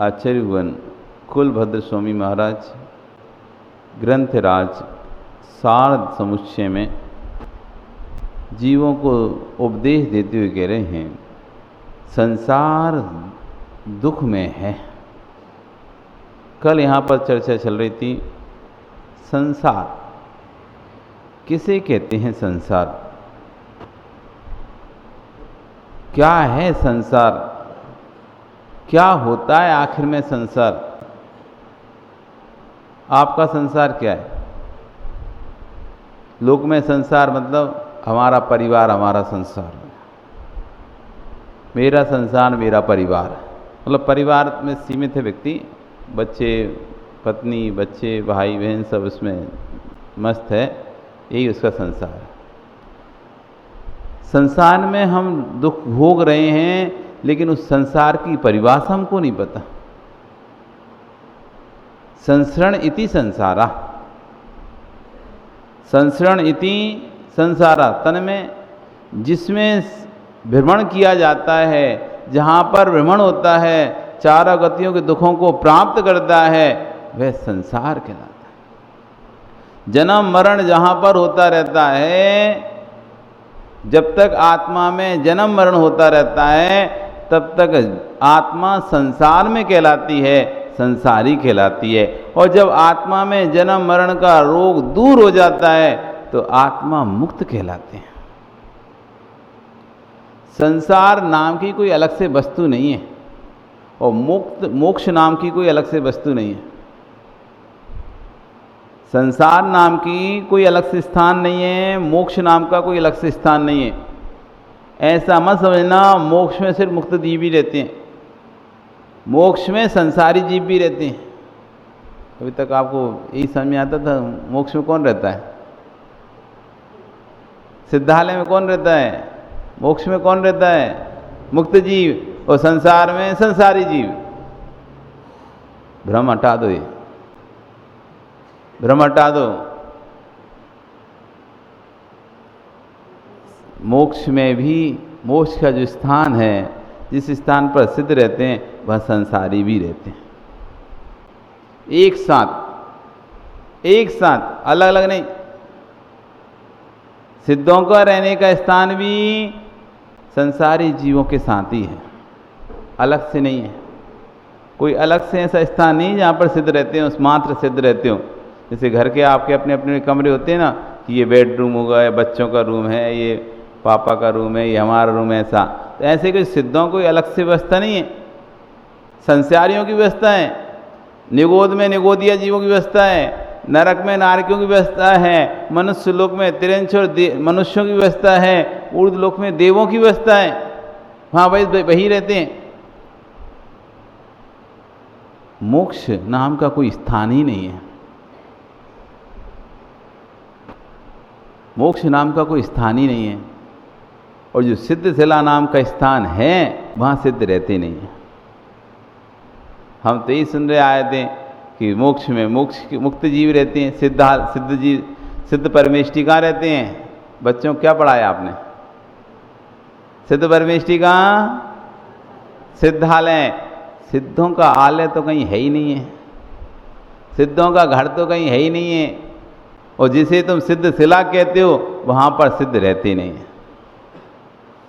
आचार्यवन कुलभद्र स्वामी महाराज ग्रंथराज शारद समुच्चय में जीवों को उपदेश देते हुए कह रहे हैं, संसार दुख में है। कल यहाँ पर चर्चा चल रही थी, संसार किसे कहते हैं? संसार क्या है? संसार क्या होता है आखिर में? संसार, आपका संसार क्या है? लोक में संसार मतलब हमारा परिवार, हमारा संसार, मेरा संसार, मेरा परिवार, मतलब परिवार में सीमित है व्यक्ति, बच्चे, पत्नी, बच्चे, भाई बहन सब उसमें मस्त है, यही उसका संसार है। संसार में हम दुख भोग रहे हैं, लेकिन उस संसार की परिभाषा हमको नहीं पता। संसरण इति संसारा, संसरण इति संसारा, तन में जिसमें भ्रमण किया जाता है, जहाँ पर भ्रमण होता है, चारों गतियों के दुखों को प्राप्त करता है, वह संसार कहलाता है। जन्म मरण जहाँ पर होता रहता है, जब तक आत्मा में जन्म मरण होता रहता है, तब तक आत्मा संसार में कहलाती है, संसारी कहलाती है। और जब आत्मा में जन्म मरण का रोग दूर हो जाता है, तो आत्मा मुक्त कहलाते हैं। संसार नाम की कोई अलग से वस्तु नहीं है, और मोक्ष नाम की कोई अलग से वस्तु नहीं है। संसार नाम की कोई अलग से स्थान नहीं है, मोक्ष नाम का कोई अलग से स्थान नहीं है। ऐसा मत समझना मोक्ष में सिर्फ मुक्त जीव ही रहते हैं, मोक्ष में संसारी जीव भी रहते हैं। अभी तक आपको यही समझ में आता था, मोक्ष में कौन रहता है? सिद्धालय में कौन रहता है? मोक्ष में कौन रहता है? मुक्त जीव, और संसार में संसारी जीव। भ्रम हटा दो, ये भ्रम हटा दो। मोक्ष में भी, मोक्ष का जो स्थान है, जिस स्थान पर सिद्ध रहते हैं, वह संसारी भी रहते हैं। एक साथ, एक साथ, अलग अलग नहीं। सिद्धों का रहने का स्थान भी संसारी जीवों के साथ ही है, अलग से नहीं है। कोई अलग से ऐसा स्थान नहीं जहाँ पर सिद्ध रहते हो, मात्र सिद्ध रहते हो। जैसे घर के आपके अपने अपने कमरे होते हैं ना, कि ये बेडरूम होगा, ये बच्चों का रूम है, ये पापा का रूम है, ये हमारा रूम है, ऐसा। तो ऐसे कोई सिद्धों कोई अलग से व्यवस्था नहीं है, संसारियों की व्यवस्था है। निगोद में निगोदिया जीवों की व्यवस्था है, नरक में नारकियों की व्यवस्था है, मनुष्य लोक में तिरंचर मनुष्यों की व्यवस्था है, ऊर्ध लोक में देवों की व्यवस्था है। वहाँ वही रहते हैं। मोक्ष नाम का कोई स्थान ही नहीं है, मोक्ष नाम का कोई स्थान ही नहीं है। और जो सिद्ध शिला नाम का स्थान है, वहाँ सिद्ध रहते नहीं हैं। हम तो यही सुन रहे आए थे कि मोक्ष में मुक्त जीव रहते हैं, सिद्ध जीव, सिद्ध परमेष्टि कहाँ रहते हैं? बच्चों को क्या पढ़ाया आपने? सिद्ध परमेष्टि कहाँ? सिद्धालय। सिद्धों का आलय तो कहीं है ही नहीं है, सिद्धों का घर तो कहीं है ही नहीं है। और जिसे तुम सिद्ध शिला कहते हो, वहाँ पर सिद्ध रहते नहीं है।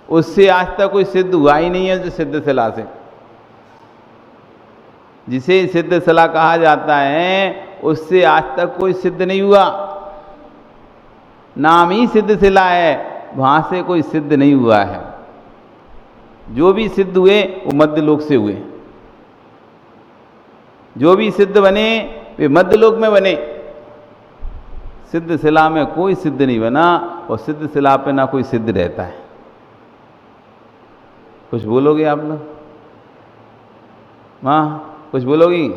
उससे आज तक कोई सिद्ध हुआ ही नहीं है, जो सिद्ध शिला से, जिसे सिद्ध शिला कहा जाता है, उससे आज तक कोई सिद्ध नहीं हुआ। नाम ही सिद्ध शिला है, वहाँ से कोई सिद्ध नहीं हुआ है। जो भी सिद्ध हुए वो मध्य लोक से हुए, जो भी सिद्ध बने वे मध्य लोक में बने। सिद्ध शिला में कोई सिद्ध नहीं बना, और सिद्ध शिला पे ना कोई सिद्ध रहता है। कुछ बोलोगे आप लोग? माँ कुछ बोलोगी?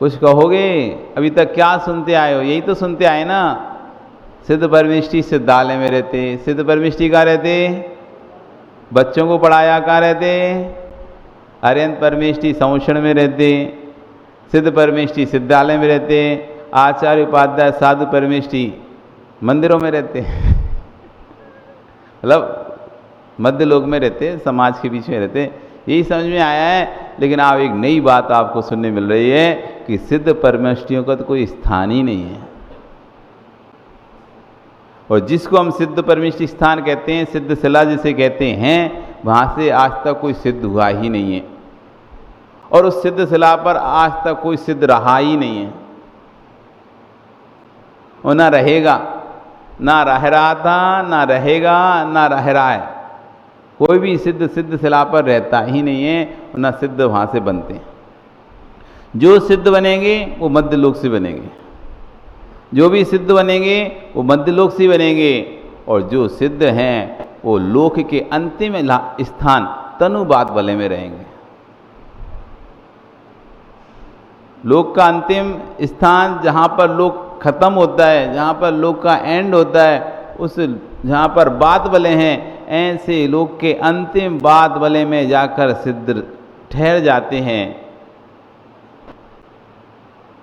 कुछ कहोगे? अभी तक क्या सुनते आए हो? यही तो सुनते आए ना। सिद्ध परमेष्टि सिद्धालय में रहते। सिद्ध परमेष्टि कहाँ रहते? बच्चों को पढ़ाया कहाँ रहते? अरिहंत परमेष्टि संवत्सरण में रहते। सिद्ध परमेष्टि सिद्धालय में रहते। आचार्य उपाध्याय साधु परमेष्टि मंदिरों में रहते। मतलब मध्य लोक में रहते, समाज के बीच में रहते, यही समझ में आया है। लेकिन अब एक नई बात आपको सुनने मिल रही है कि सिद्ध परमेष्टियों का तो कोई स्थान ही नहीं है। और जिसको हम सिद्ध परमेष्टि स्थान कहते हैं, सिद्ध शिला जिसे कहते हैं, वहाँ से आज तक कोई सिद्ध हुआ ही नहीं है, और उस सिद्ध शिला पर आज तक कोई सिद्ध रहा ही नहीं है, और ना रहेगा, ना रह रहा था, ना रहेगा, ना रह रहा है। कोई भी सिद्ध शिला पर रहता ही नहीं है, और ना सिद्ध वहाँ से बनते हैं। जो सिद्ध बनेंगे वो मध्य लोक से बनेंगे, जो भी सिद्ध बनेंगे वो मध्य लोक से बनेंगे, और जो सिद्ध हैं वो लोक के अंतिम स्थान तनुबात वाले में रहेंगे। लोक का अंतिम स्थान जहाँ पर लोक खत्म होता है, जहाँ पर लोक का एंड होता है, उस जहाँ पर बात वाले हैं, ऐसे लोक के अंतिम बात वाले में जाकर सिद्ध ठहर जाते हैं।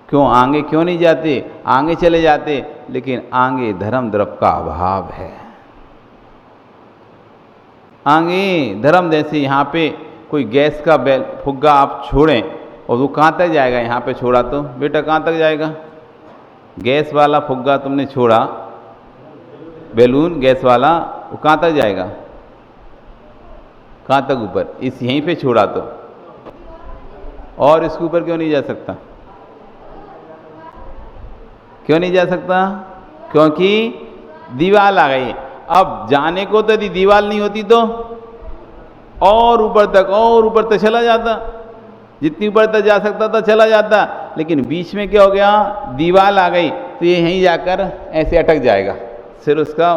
क्यों आगे क्यों नहीं जाते? आगे चले जाते, लेकिन आगे धर्म द्रव्य का अभाव है। आगे धर्म, जैसे यहाँ पे कोई गैस का फुग्गा आप छोड़ें और वो कहाँ तक जाएगा? यहाँ पे छोड़ा तो बेटा कहाँ तक जाएगा? गैस वाला फुग्गा तुमने छोड़ा, बैलून गैस वाला, वो कहाँ तक जाएगा? कहाँ तक ऊपर? इस यहीं पे छोड़ा तो, और इसके ऊपर क्यों नहीं जा सकता? क्यों नहीं जा सकता? क्योंकि दीवार आ गई। अब जाने को तो यदि दीवार नहीं होती तो और ऊपर तक चला जाता, जितनी ऊपर तक जा सकता था चला जाता, लेकिन बीच में क्या हो गया? दीवार आ गई, तो ये यहीं जाकर ऐसे अटक जाएगा, सिर उसका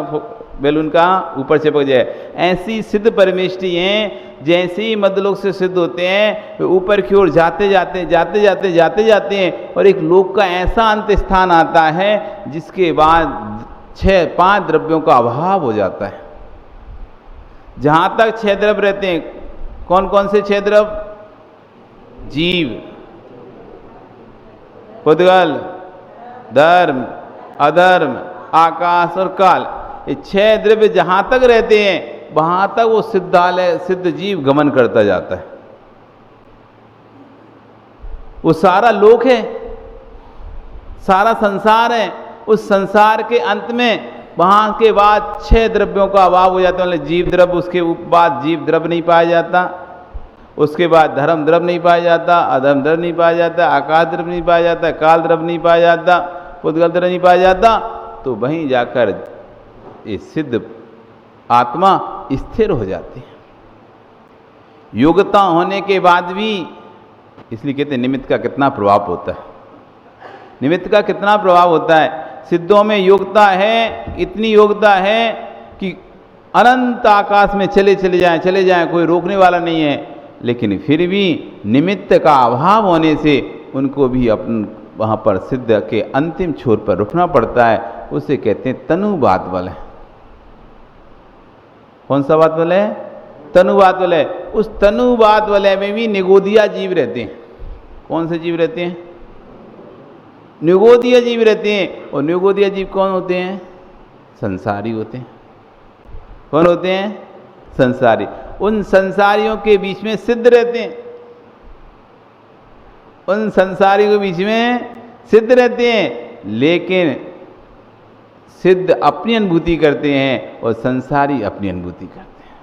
बैलून का ऊपर चिपक जाए। ऐसी सिद्ध परमेष्टि हैं, जैसे ही मध्यलोक से सिद्ध होते हैं वे ऊपर की ओर जाते जाते हैं, और एक लोक का ऐसा अंत स्थान आता है जिसके बाद 6-5 द्रव्यों का अभाव हो जाता है। जहाँ तक 6 द्रव्य रहते हैं, कौन कौन से 6 द्रव्य? जीव, पुद्गल, धर्म, अधर्म, आकाश और काल, ये 6 द्रव्य जहाँ तक रहते हैं वहाँ तक वो सिद्ध जीव गमन करता जाता है। वो सारा लोक है, सारा संसार है। उस संसार के अंत में वहाँ के बाद 6 द्रव्यों का अभाव हो जाता है, मतलब जीव द्रव्य, उसके बाद जीव द्रव्य नहीं पाया जाता, उसके बाद धर्म द्रव्य नहीं पाया जाता, अधर्म द्रव्य नहीं पाया जाता, आकाश द्रव्य नहीं पाया जाता, काल द्रव्य नहीं पाया जाता, पुद्गल द्रव्य नहीं पाया जाता। तो वहीं जाकर ये सिद्ध आत्मा स्थिर हो जाती है। योग्यता होने के बाद भी, इसलिए कहते हैं निमित्त का कितना प्रभाव होता है, निमित्त का कितना प्रभाव होता है। सिद्धों में योग्यता है, इतनी योग्यता है कि अनंत आकाश में चले जाएं, कोई रोकने वाला नहीं है, लेकिन फिर भी निमित्त का अभाव होने से उनको भी वहाँ पर सिद्ध के अंतिम छोर पर रुकना पड़ता है। उसे कहते हैं तनुबात बल है। कौन सा बात बल है? तनुबात बल है। उस तनुबात वलय में भी निगोदिया जीव रहते हैं। कौन से जीव रहते हैं? निगोदिया जीव रहते हैं। और निगोदिया जीव कौन होते हैं? संसारी होते हैं। कौन होते हैं? संसारी। उन संसारियों के बीच में सिद्ध रहते हैं, उन संसारियों के बीच में सिद्ध रहते हैं, लेकिन सिद्ध अपनी अनुभूति करते हैं और संसारी अपनी अनुभूति करते हैं।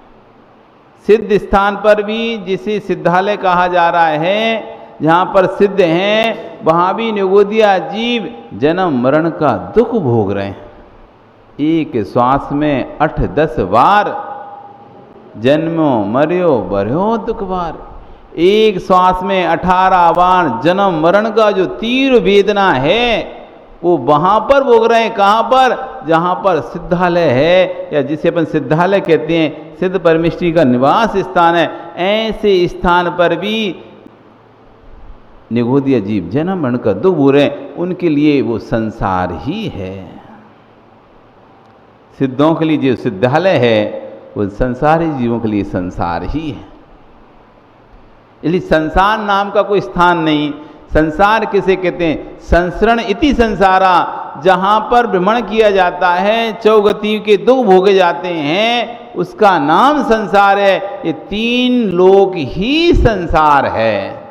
सिद्ध स्थान पर भी, जिसे सिद्धालय कहा जा रहा है, जहाँ पर सिद्ध हैं, वहाँ भी निगोदिया जीव जन्म मरण का दुख भोग रहे हैं। एक श्वास में 8-10 बार जन्मो मर्यो बर्यो दुख बार। एक श्वास में 18 बार जन्म मरण का जो तीव्र वेदना है वो वहाँ पर भोग रहे हैं। कहाँ पर? जहाँ पर सिद्धालय है, या जिसे अपन सिद्धालय कहते हैं, सिद्ध परमेष्टि का निवास स्थान है। ऐसे स्थान पर भी निगोदिया जीव जन्म मरण का दुख भोग रहे हैं। उनके लिए वो संसार ही है। सिद्धों के लिए जो सिद्धालय है वो संसारी जीवों के लिए संसार ही है। इसलिए संसार नाम का कोई स्थान नहीं। संसार किसे कहते हैं? संसरण इति संसारा, जहाँ पर भ्रमण किया जाता है, चौगति के दुख भोगे जाते हैं, उसका नाम संसार है। ये 3 लोक ही संसार है।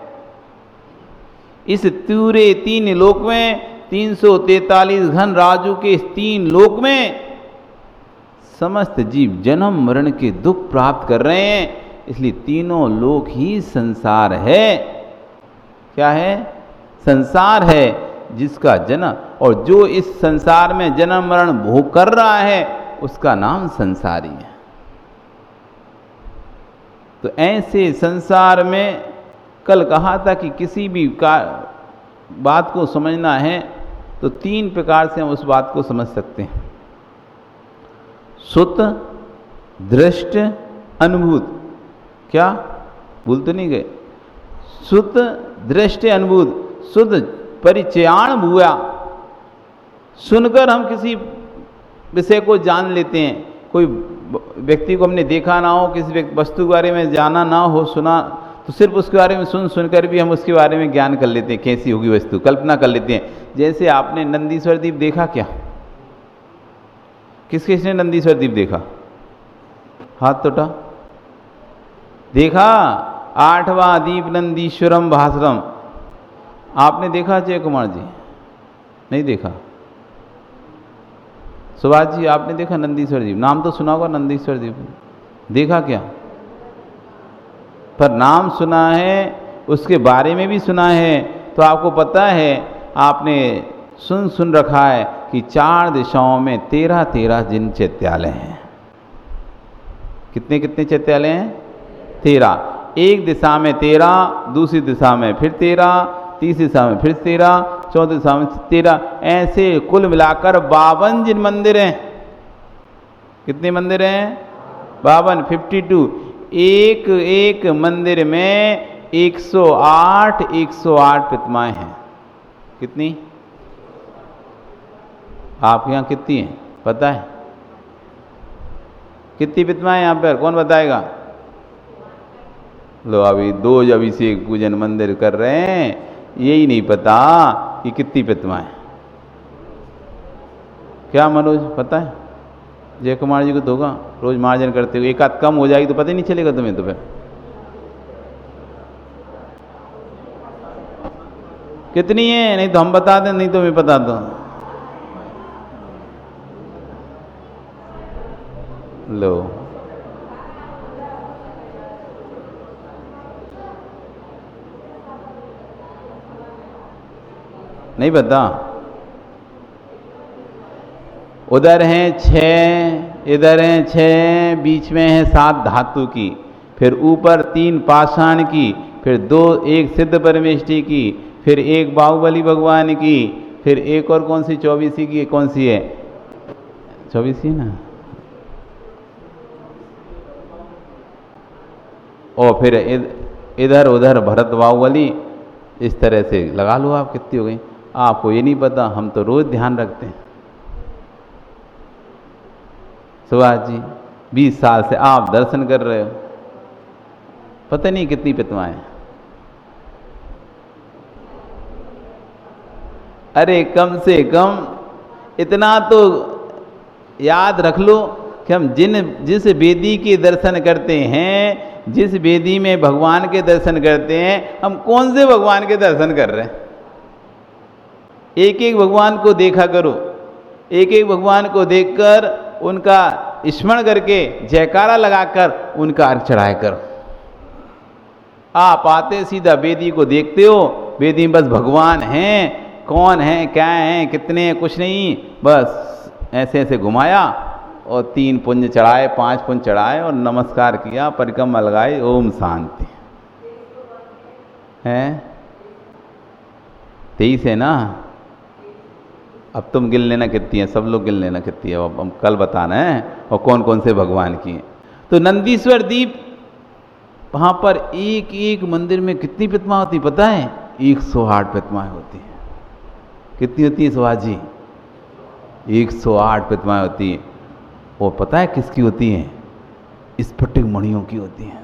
इस पूरे 3 लोक में 343 घन राजू के इस 3 लोक में समस्त जीव जन्म मरण के दुख प्राप्त कर रहे हैं, इसलिए तीनों लोक ही संसार है। क्या है? संसार है, जिसका जन्म और जो इस संसार में जन्म मरण भोग कर रहा है उसका नाम संसारी है। तो ऐसे संसार में कल कहा था कि किसी भी बात को समझना है तो 3 प्रकार से हम उस बात को समझ सकते हैं। सुत, दृष्ट, अनुभूत। क्या भूल तो नहीं गए? सुत, दृष्ट, अनुभूत। सुत परिचयाण भूया, सुनकर हम किसी विषय को जान लेते हैं। कोई व्यक्ति को हमने देखा ना हो, किसी वस्तु के बारे में जाना ना हो, सुना, तो सिर्फ उसके बारे में सुनकर भी हम उसके बारे में ज्ञान कर लेते हैं, कैसी होगी वस्तु, कल्पना कर लेते हैं। जैसे आपने नंदीश्वर दीप देखा क्या? किस किसने नंदीश्वर दीप देखा? हाथ तो उठा। देखा? 8वां दीप नंदीश्वरम भास्वरम। आपने देखा जय कुमार जी? नहीं देखा। सुभाष जी आपने देखा नंदीश्वर दीप? नाम तो सुना होगा नंदीश्वर दीप, देखा क्या? पर नाम सुना है, उसके बारे में भी सुना है, तो आपको पता है, आपने सुन रखा है कि 4 दिशाओं में 13 जिन चैत्यालय हैं। कितने चैत्यालय हैं? 13। एक दिशा में 13, दूसरी दिशा में फिर 13, तीसरी दिशा में फिर 13, चौथी दिशा में 13, ऐसे कुल मिलाकर 52 जिन मंदिर हैं। कितने मंदिर हैं? 52, 52। एक मंदिर में 108 प्रतिमाएं हैं। कितनी? आपके यहाँ कितनी हैं पता है? कितनी प्रतिमाएं यहाँ पर कौन बताएगा? लो अभी 2 अभिषेक पूजन मंदिर कर रहे हैं, यही नहीं पता कि कितनी प्रतिमाएं। क्या मनोज पता है? जय कुमार जी को तो होगा, रोज मार्जन करते हो, एक आध कम हो जाएगी तो पता ही नहीं चलेगा तुम्हें। तो फिर कितनी है? नहीं तो हम बता दें, नहीं तो मैं बता दूं। लो नहीं पता। उधर हैं 6, इधर हैं 6, बीच में है 7 धातु की, फिर ऊपर 3 पाषाण की, फिर 2 एक सिद्ध परमेष्ठी की, फिर एक बाहुबली भगवान की, फिर एक और कौन सी 24 की? कौन सी है? 24 ना। और फिर इधर उधर भरत बाहुबली, इस तरह से लगा लो आप कितनी हो गई। आपको ये नहीं पता, हम तो रोज ध्यान रखते हैं। सुभाष जी 20 साल से आप दर्शन कर रहे हो, पता नहीं कितनी प्रतिमाएं। अरे कम से कम इतना तो याद रख लो कि हम जिस वेदी के दर्शन करते हैं, जिस वेदी में भगवान के दर्शन करते हैं, हम कौन से भगवान के दर्शन कर रहे हैं। एक एक भगवान को देखा करो, एक एक भगवान को देखकर उनका स्मरण करके जयकारा लगाकर उनका अर्घ चढ़ाया करो। आप आते सीधा वेदी को देखते हो, वेदी में बस भगवान हैं, कौन है, क्या है, कितने हैं, कुछ नहीं, बस ऐसे ऐसे घुमाया और 3 पुंज चढ़ाए, 5 पुंज चढ़ाए और नमस्कार किया, परिक्रमा लगाई, ओम शांति। हैं 23 है ना? अब तुम गिन लेना कितनी है, सब लोग गिन लेना कितनी है, अब हम कल बताना है और कौन कौन से भगवान की है। तो नंदीश्वर दीप, वहाँ पर एक एक मंदिर में कितनी प्रतिमा होती पता है? 108 प्रतिमाएं होती हैं। कितनी होती है सुभाष जी? 108 प्रतिमाएं होती हैं। वो पता है किसकी होती हैं? स्फटिक मणियों की होती हैं,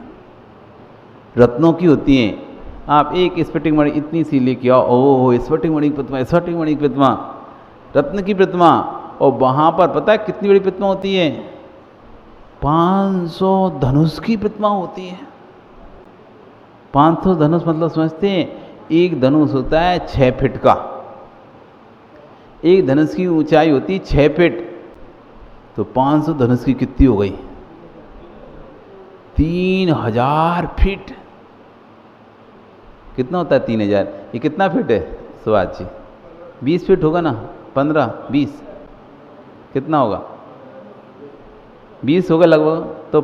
रत्नों की होती हैं। आप एक स्फटिक मणि इतनी सी लेके आओ, ओह स्फटिक मणि की प्रतिमा, स्फटिक मणि की प्रतिमा, रत्न की प्रतिमा। और वहाँ पर पता है कितनी बड़ी प्रतिमा होती है? 500 धनुष की प्रतिमा होती है। 500 धनुष मतलब समझते हैं, एक धनुष होता है 6 फीट का, एक धनुष की ऊंचाई होती है 6 फीट, तो 500 धनुष की कितनी हो गई? 3000 फीट। कितना होता है 3000? ये कितना फीट है सुभाष जी? 20 फीट होगा ना? 15, 20 कितना होगा? 20 होगा लगभग, तो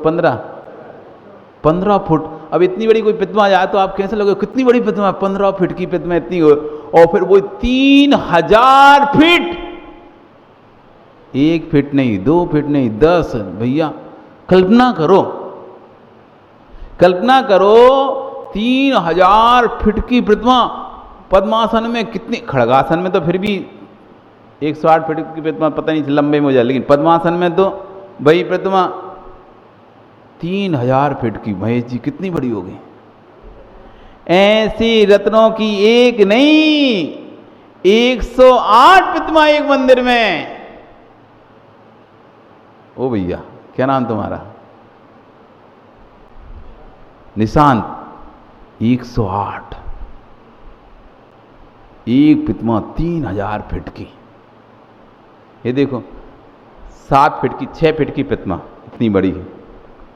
15 फुट। अब इतनी बड़ी कोई प्रतिमा जाए तो आप कैसे लगोगे कितनी बड़ी प्रतिमा? 15 फीट की प्रतिमा इतनी हो, और फिर वो 3000 फीट। 1 फीट नहीं, 2 फीट नहीं, 10। भैया कल्पना करो, कल्पना करो 3000 फीट की प्रतिमा। पद्मासन में कितनी, खड़गासन में तो फिर भी 108 फीट की प्रतिमा पता नहीं लंबे में हो जाए, लेकिन पद्मासन में तो वही प्रतिमा 3000 फीट की। महेश जी कितनी बड़ी होगी? ऐसी रत्नों की एक नहीं, 108 प्रतिमा एक मंदिर में। ओ भैया क्या नाम तुम्हारा? निशांत। 108 एक प्रतिमा 3000 फीट की। ये देखो 7 फीट की, 6 फीट की प्रतिमा इतनी बड़ी है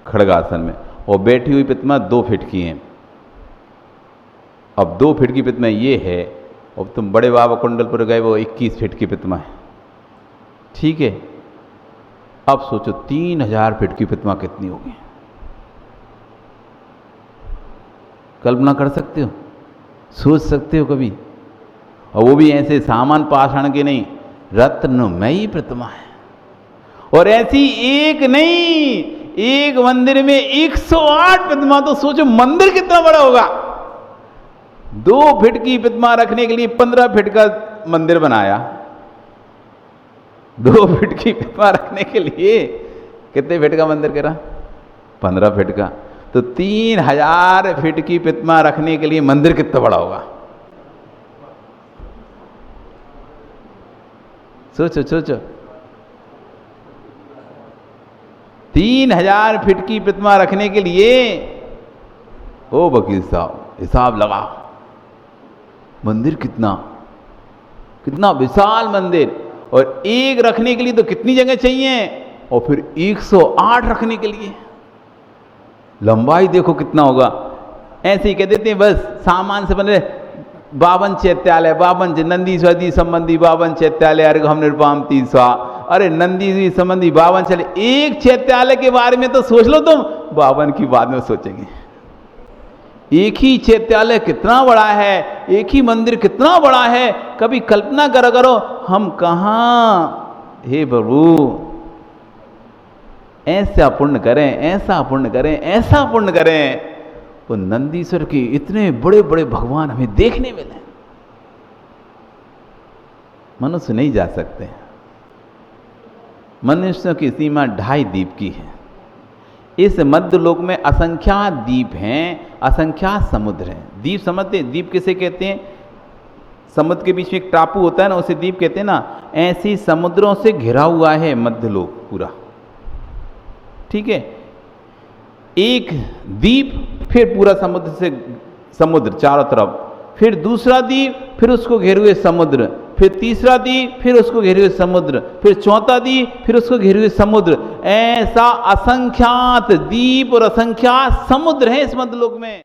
खड़गासन में, और बैठी हुई प्रतिमा 2 फीट की है। अब 2 फीट की प्रतिमा ये है, अब तुम बड़े बाबा कुंडलपुर गए, वो 21 फीट की प्रतिमा है, ठीक है। अब सोचो 3000 फीट की प्रतिमा कितनी होगी? कल्पना कर सकते हो? सोच सकते हो कभी? और वो भी ऐसे सामान पाषाण के नहीं, रत्नमयी प्रतिमा है। और ऐसी एक नहीं, एक मंदिर में 108 प्रतिमा। तो सोचो मंदिर कितना बड़ा होगा। 2 फीट की प्रतिमा रखने के लिए 15 फीट का मंदिर बनाया। 2 फीट की प्रतिमा रखने के लिए कितने फीट का मंदिर करा? 15 फीट का। तो 3000 फीट की प्रतिमा रखने के लिए मंदिर कितना बड़ा होगा? सोचो सोचो। 3000 फीट की प्रतिमा रखने के लिए, ओ वकील साहब हिसाब लगाओ, मंदिर कितना कितना विशाल मंदिर। और एक रखने के लिए तो कितनी जगह चाहिए, और फिर 108 रखने के लिए लंबाई देखो कितना होगा। ऐसे ही कह देते हैं बस सामान से बने 52 चैत्यालय, 52 नंदी स्वादी संबंधी 52 चैत्यालय, अर्घम निरुपम 300। अरे नंदी संबंधी 52 चैत्यालय, एक चैत्यालय के बारे में तो सोच लो तुम, 52 की बाद में सोचेंगे। एक ही चैत्यालय कितना बड़ा है, एक ही मंदिर कितना बड़ा है, कभी कल्पना करो हम कहाँ। हे प्रभु ऐसा पुण्य करें, ऐसा पुण्य करें, ऐसा पुण्य करें, तो नंदीश्वर के इतने बड़े बड़े भगवान हमें देखने मिले। मनुष्य नहीं जा सकते। मनुष्य की सीमा 2.5 द्वीप की है। इस मध्य लोक में असंख्यात द्वीप हैं, असंख्यात समुद्र हैं। द्वीप समझते हैं? द्वीप किसे कहते हैं? समुद्र के बीच में एक टापू होता है ना, उसे द्वीप कहते हैं ना। ऐसी समुद्रों से घिरा हुआ है मध्य लोक पूरा, ठीक है। एक द्वीप, फिर पूरा समुद्र से समुद्र चारों तरफ, फिर दूसरा द्वीप, फिर उसको घेरे हुए समुद्र, फिर तीसरा द्वीप, फिर उसको घेरे हुए समुद्र, फिर चौथा द्वीप, फिर उसको घेरे हुए समुद्र। ऐसा असंख्यात द्वीप और असंख्यात समुद्र है इस मध्यलोक में।